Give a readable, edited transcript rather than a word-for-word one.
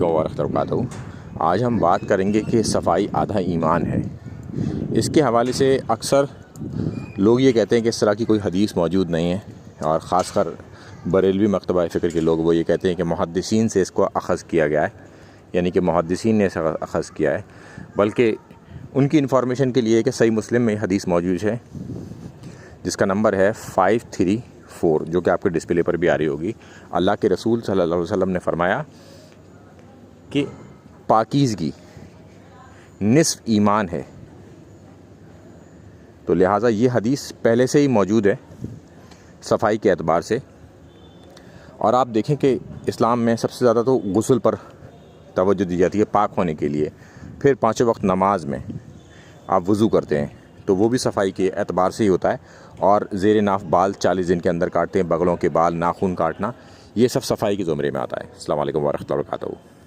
ورحمۃ اللہ وبرکاتہ۔ آج ہم بات کریں گے کہ صفائی آدھا ایمان ہے۔ اس کے حوالے سے اکثر لوگ یہ کہتے ہیں کہ اس طرح کی کوئی حدیث موجود نہیں ہے، اور خاص کر بریلوی مکتبہ فکر کے لوگ وہ یہ کہتے ہیں کہ محدثین سے اس کو اخذ کیا گیا ہے، یعنی کہ محدثین نے اسے اخذ کیا ہے۔ بلکہ ان کی انفارمیشن کے لیے کہ صحیح مسلم میں حدیث موجود ہے جس کا نمبر ہے 534، جو کہ آپ کے ڈسپلے پر بھی آ رہی ہوگی۔ اللہ کے رسول صلی اللہ علیہ وسلم نے فرمایا کہ پاکیزگی نصف ایمان ہے۔ تو لہٰذا یہ حدیث پہلے سے ہی موجود ہے صفائی کے اعتبار سے۔ اور آپ دیکھیں کہ اسلام میں سب سے زیادہ تو غسل پر توجہ دی جاتی ہے پاک ہونے کے لیے، پھر پانچوں وقت نماز میں آپ وضو کرتے ہیں تو وہ بھی صفائی کے اعتبار سے ہی ہوتا ہے، اور زیر ناف بال 40 دن کے اندر کاٹتے ہیں، بغلوں کے بال، ناخن کاٹنا، یہ سب صفائی کے زمرے میں آتا ہے۔ السلام علیکم ورحمۃ اللہ وبرکاتہ۔